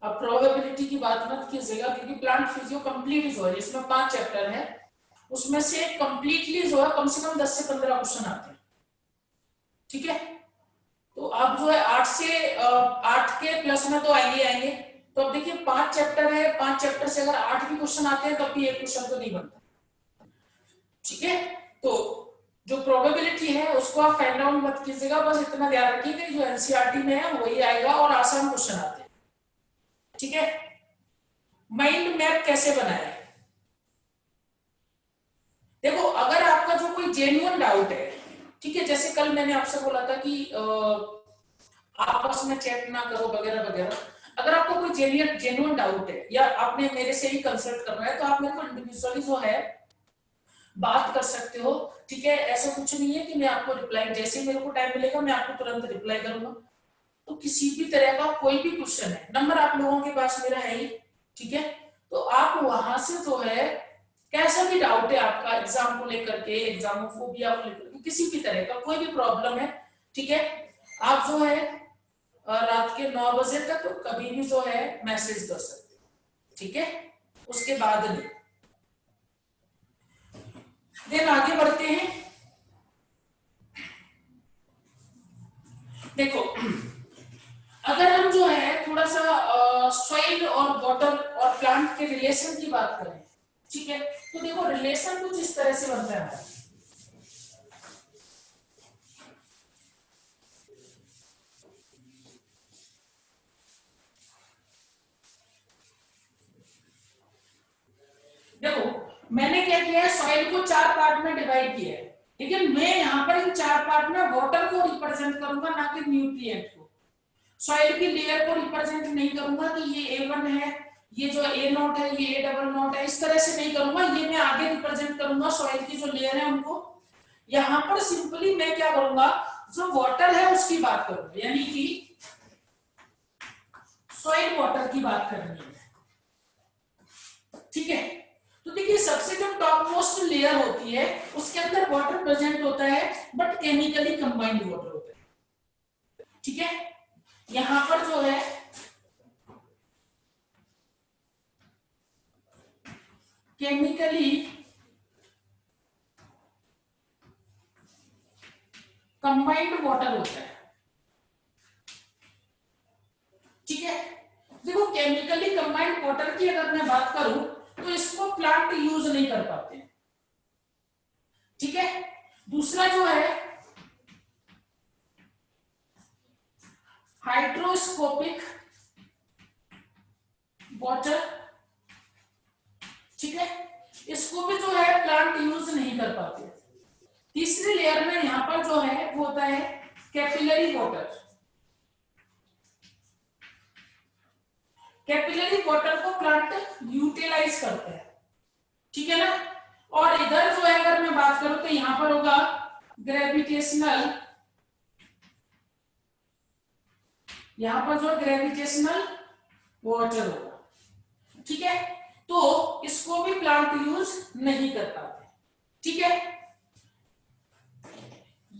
अब प्रोबेबिलिटी की बात मत कीजिएगा, क्योंकि प्लांट फिजियो कंप्लीट जो है इसमें 5 चैप्टर है, उसमें से कंप्लीटली जो है कम से कम 10 से 15 क्वेश्चन आते हैं, ठीक है। तो आप जो है 8 के प्लस में तो आएंगे। तो अब देखिए 5 चैप्टर है, 5 चैप्टर से अगर 8 भी क्वेश्चन आते हैं तब भी एक क्वेश्चन तो नहीं बनता, ठीक है। तो जो प्रोबेबिलिटी है उसको आप फाइंड आउट मत कीजिएगा, बस इतना ध्यान रखिए जो एनसीईआरटी में है वही आएगा और आसान क्वेश्चन आते हैं, ठीक है। माइंड मैप कैसे बनाए, देखो अगर आपका जो कोई जेन्युइन डाउट है, ठीक है, जैसे कल मैंने आपसे बोला था कि आपस में चैट ना करो वगैरह वगैरह, अगर आपको कोई जेन्युइन डाउट है या आपने मेरे से ही कंसल्ट करना है तो आप मेरे को इंडिविजुअली जो है बात कर सकते हो, ठीक है। ऐसा कुछ नहीं है कि मैं आपको रिप्लाई जैसे ही मेरे को टाइम मिलेगा मैं आपको तुरंत रिप्लाई करूंगा। तो किसी भी तरह का कोई भी क्वेश्चन है, नंबर आप लोगों के पास मेरा है ही, ठीक है, तो आप वहां से जो है कैसा भी डाउट है आपका एग्जाम को लेकर के, एग्जामोफोबिया को लेकर के, किसी भी तरह का कोई भी प्रॉब्लम है, ठीक है, आप जो है रात के 9 बजे तक कभी भी जो है मैसेज कर सकते हो, ठीक है, उसके बाद नहीं। देन आगे बढ़ते हैं। देखो अगर हम जो है थोड़ा सा सॉइल और वाटर और प्लांट के रिलेशन की बात करें, ठीक है, तो देखो रिलेशन कुछ इस तरह से बनता है। देखो मैंने क्या किया है, सॉइल को 4 पार्ट में डिवाइड किया है, लेकिन मैं यहाँ पर इन 4 पार्ट में वाटर को रिप्रेजेंट करूंगा, ना कि न्यूट्रिएंट को। सॉइल की लेयर को रिप्रेजेंट नहीं करूंगा कि ये A1 है, ये जो A0 है, ये A00 है, इस तरह से नहीं करूंगा, ये मैं आगे रिप्रेजेंट करूंगा सॉइल की जो लेयर है उनको। यहां पर सिंपली मैं क्या करूंगा, जो वाटर है उसकी बात करूंगा, यानी कि सॉइल वाटर की बात करनी है, ठीक है। तो देखिए सबसे जो टॉप मोस्ट लेयर होती है उसके अंदर वाटर प्रेजेंट होता है, बट केमिकली कंबाइंड वाटर होता है, ठीक है। यहां पर जो है केमिकली कंबाइंड वाटर होता है, ठीक है। देखो केमिकली कंबाइंड वाटर की अगर मैं बात करूं तो इसको प्लांट यूज नहीं कर पाते, ठीक है। दूसरा जो है हाइड्रोस्कोपिक वाटर, ठीक है, इसको भी जो कर पाते। तीसरी लेयर में यहाँ पर जो है वो होता है कैपिलरी वाटर। कैपिलरी वाटर को प्लांट यूटिलाइज करते हैं, ठीक है ना। और इधर जो है अगर मैं बात करूं तो यहां पर होगा ग्रेविटेशनल, यहां पर जो ग्रेविटेशनल वाटर होगा, ठीक है। तो इसको भी प्लांट यूज नहीं कर पाते, ठीक है।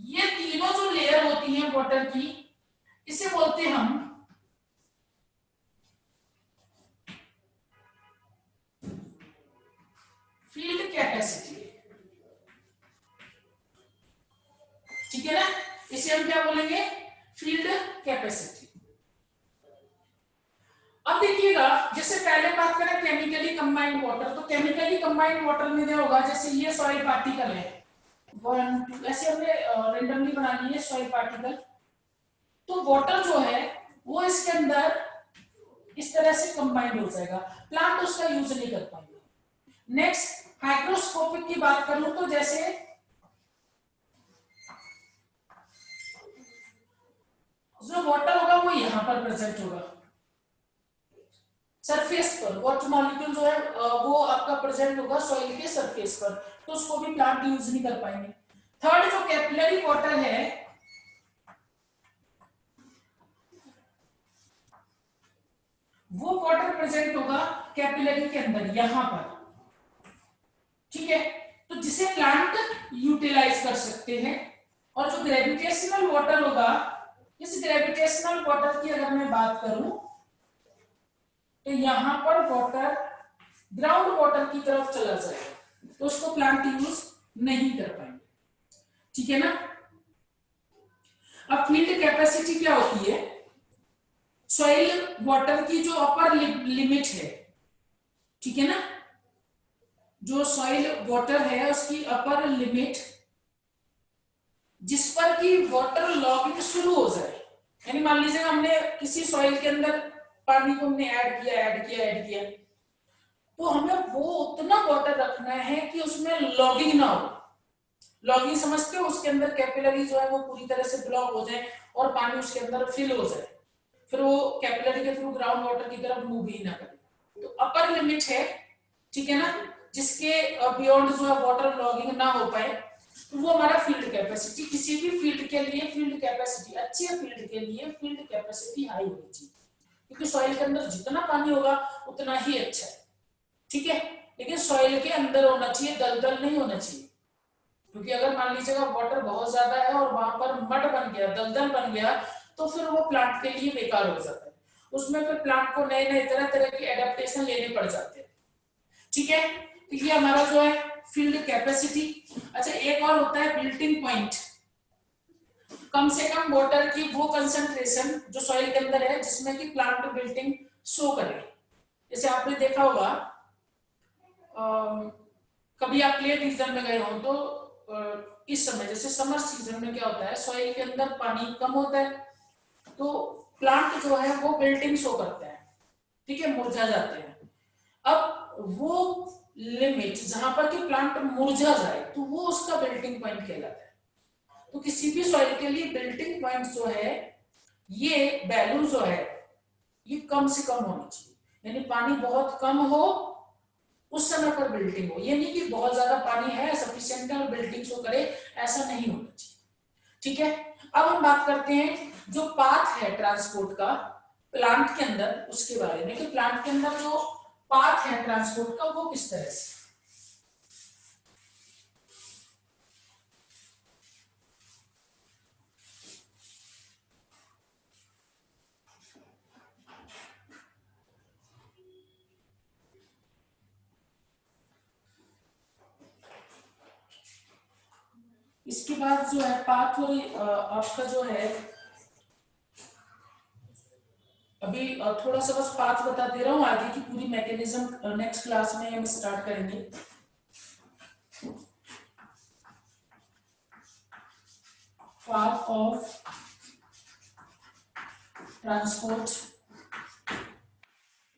ये तीनों जो लेयर होती है वाटर की, इसे बोलते हैं हम फील्ड कैपेसिटी, ठीक है ना। इसे हम क्या बोलेंगे, फील्ड कैपेसिटी। अब देखिएगा, जैसे पहले बात करें केमिकली कंबाइंड वाटर, तो केमिकली कंबाइंड वाटर में क्या होगा, जैसे ये सॉइल पार्टिकल है 1 2, ऐसे हमने रेंडमली बना ली है सॉइल पार्टिकल, तो वाटर जो है वो इसके अंदर इस तरह से कंबाइंड हो जाएगा, प्लांट उसका यूज नहीं कर पाएंगे। नेक्स्ट हाइग्रोस्कोपिक की बात कर लूं तो जैसे जो वाटर होगा वो यहां पर प्रेजेंट होगा सरफेस पर, वाटर मॉलिक्यूल जो है वो आपका प्रेजेंट होगा सॉइल के सरफेस पर, तो उसको भी प्लांट यूज नहीं कर पाएंगे। थर्ड जो कैपिलरी वाटर है, वो वाटर प्रेजेंट होगा कैपिलरी के अंदर यहां पर, ठीक है, तो जिसे प्लांट यूटिलाइज कर सकते हैं। और जो ग्रेविटेशनल वाटर होगा, इस ग्रेविटेशनल वाटर की अगर मैं बात करूं तो यहां पर वाटर ग्राउंड वाटर की तरफ चला जाएगा, तो उसको प्लांट यूज नहीं कर पाएंगे, ठीक है ना। अब फील्ड कैपेसिटी क्या होती है, सॉइल वाटर की जो अपर लिमिट है, ठीक है ना, जो सॉइल वाटर है उसकी अपर लिमिट जिस पर की वाटर लॉगिंग शुरू हो जाए, यानी मान लीजिए हमने किसी सॉइल के अंदर पानी को हमने ऐड किया, तो हमें वो उतना वाटर रखना है कि उसमें लॉगिंग ना हो। लॉगिंग समझते हो, उसके अंदर कैपिलरी जो है वो पूरी तरह से ब्लॉक हो जाए और पानी उसके अंदर फिल हो जाए, फिर वो कैपिलरी के थ्रू ग्राउंड वाटर की तरफ मूव ही ना करे। तो अपर लिमिट है, ठीक है ना, जिसके बियॉन्ड जो है वाटर लॉगिंग ना हो पाए, तो वो हमारा फील्ड कैपेसिटी। किसी भी फील्ड के लिए फील्ड कैपेसिटी, अच्छे फील्ड के लिए फील्ड कैपेसिटी हाई होनी चाहिए, क्योंकि सॉइल के अंदर जितना पानी होगा उतना ही अच्छा है, ठीक है। लेकिन सॉइल के अंदर होना चाहिए, दलदल नहीं होना चाहिए, क्योंकि अगर मान लीजिएगा वाटर बहुत ज्यादा है और वहां पर मड बन गया, दलदल बन गया, तो फिर वो प्लांट के लिए बेकार हो जाता है, उसमें फिर प्लांट को नए नए तरह तरह के एडेप्टेशन लेने पड़ जाते हैं, ठीक है। तो ये हमारा जो है फील्ड कैपेसिटी। अच्छा, एक और होता है बिल्टिंग पॉइंट, कम से कम वाटर की वो कंसंट्रेशन जो सॉइल के अंदर है जिसमें कि प्लांट बिल्टिंग शो करे। जैसे आपने देखा होगा कभी आप प्लेन रीजन में गए हो तो इस समय जैसे समर सीजन में क्या होता है, सॉइल के अंदर पानी कम होता है, तो प्लांट जो है वो बिल्टिंग शो करते हैं, ठीक है, मुरझा जाते हैं। अब वो लिमिट जहां पर कि प्लांट मुरझा जाए तो वो उसका बिल्टिंग पॉइंट कहलाता है। तो किसी भी सॉइल के लिए बिल्टिंग पॉइंट जो है, ये वैल्यू जो है ये कम से कम होनी चाहिए, यानी पानी बहुत कम हो उस समय पर बिल्टिंग हो, ये नहीं कि बहुत ज्यादा पानी है सफिशिएंट है और बिल्टिंग शो करे, ऐसा नहीं होना चाहिए, ठीक है। अब हम बात करते हैं जो पाथ है ट्रांसपोर्ट का प्लांट के अंदर, उसके बारे में कि प्लांट के अंदर जो पाथ है ट्रांसपोर्ट का वो किस तरह से। इसके बाद जो है पाथ आपका जो है, अभी थोड़ा सा बस पाथ बता दे रहा हूं, आगे की पूरी मैकेनिज्म नेक्स्ट क्लास में हम स्टार्ट करेंगे। पाथ ऑफ ट्रांसपोर्ट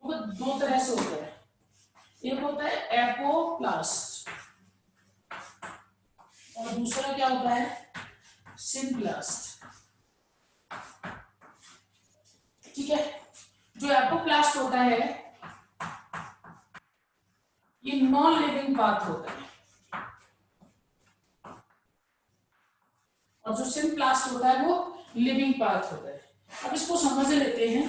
वो दो तरह से होता है, एक होता है एपोप्लास्ट, होता है, सिम्प्लास्ट। ठीक है, जो एपोप्लास्ट होता है ये नॉन लिविंग पार्ट होता है, और जो सिम्प्लास्ट होता है वो लिविंग पार्ट होता है। अब इसको समझ लेते हैं।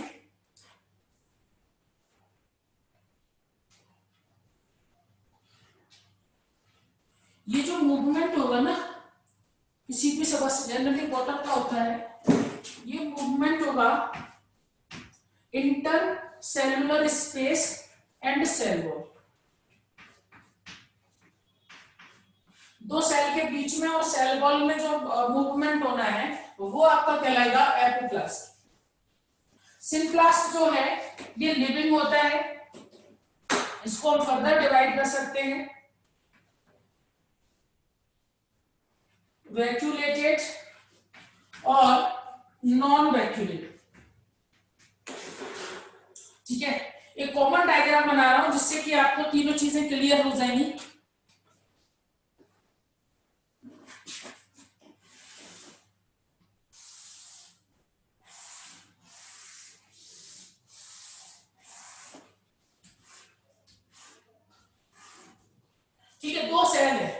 ये जो मूवमेंट होगा ना किसी भी सब्सटेंस, जनरली वाटर का होता है, ये मूवमेंट होगा intercellular space and cell wall, दो सेल के बीच में और सेल वॉल में जो मूवमेंट होना है वो आपका कहलाएगा एपोप्लास्ट। सिम्प्लास्ट जो है ये लिविंग होता है, इसको हम फर्दर डिवाइड कर सकते हैं, वैक्यूलेटेड और नॉन वैक्यूलेटेड। ठीक है, एक कॉमन डायग्राम बना रहा हूं जिससे कि आपको तीनों चीजें क्लियर हो जाएंगी। ठीक है, दो सेल है।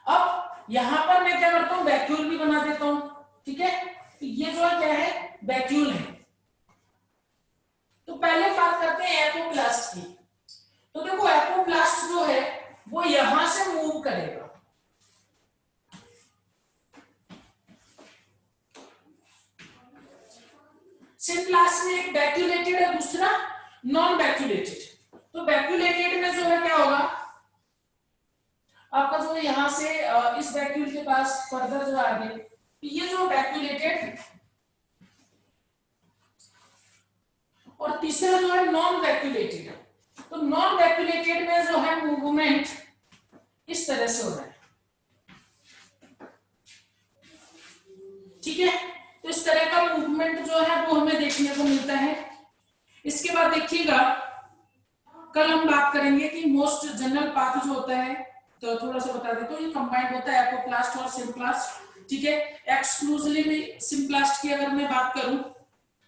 अब यहां पर मैं क्या करता हूं, वैक्यूल भी बना देता हूं। ठीक है, तो ये जो है क्या है, वैक्यूल है। तो पहले बात करते हैं एपोप्लास्ट की। तो देखो एपोप्लास्ट जो है वो यहां से मूव करेगा, सिम्प्लास्ट में एक वैक्यूलेटेड है, दूसरा नॉन वैक्यूलेटेड। तो वैक्यूलेटेड में जो है क्या होगा, आपका जो है यहां से इस वैक्यूल के पास फर्दर जो आगे, ये जो वैक्यूलेटेड, और तीसरा जो है नॉन वैक्यूलेटेड। तो नॉन वैक्यूलेटेड में जो है मूवमेंट इस तरह से हो रहा है। ठीक है, तो इस तरह का मूवमेंट जो है वो हमें देखने को मिलता है। इसके बाद देखिएगा, कल हम बात करेंगे कि मोस्ट जनरल पाथ जो होता है, तो थोड़ा सा बता देता हूँ, ये कंबाइंड होता है एपोप्लास्ट और सिम्प्लास्ट। ठीक है, एक्सक्लूसिवली सिम्प्लास्ट की अगर मैं बात करूं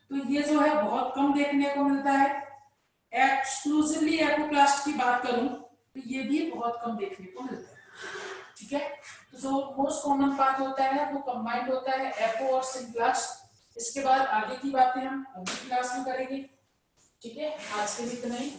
तो ये जो है बहुत कम देखने को मिलता है, एक्सक्लूसिवली एपोप्लास्ट की बात करूं तो ये भी बहुत कम देखने को मिलता है। ठीक है, तो जो मोस्ट कॉमन पाथ होता है वो कंबाइंड होता है एपो और सिम्प्लास्ट। इसके बाद आगे की बातें हम अगली क्लास में करेंगे। ठीक है, आज के लिए इतना ही।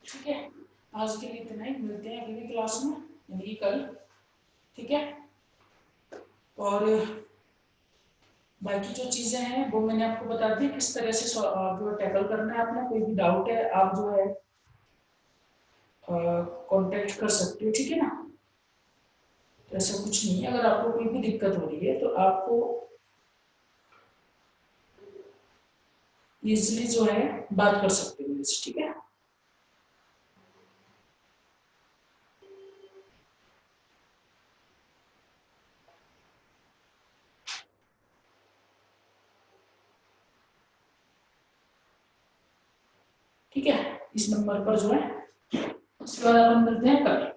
ठीक है, आज के लिए इतना ही, मिलते हैं अगली क्लास में यानी कि कल। ठीक है, और बाकी जो चीजें हैं वो मैंने आपको बता दी किस तरह से जो टैकल करना है। आपने कोई भी डाउट है आप जो है कांटेक्ट कर सकते हो। ठीक है ना, तो ऐसा कुछ नहीं है, अगर आपको कोई भी दिक्कत हो रही है तो आपको इजीली जो है बात कर सकते हो मुझसे। ठीक है, ठीक है, इस नंबर पर जो है, इसके बाद अपन मिलते हैं कल।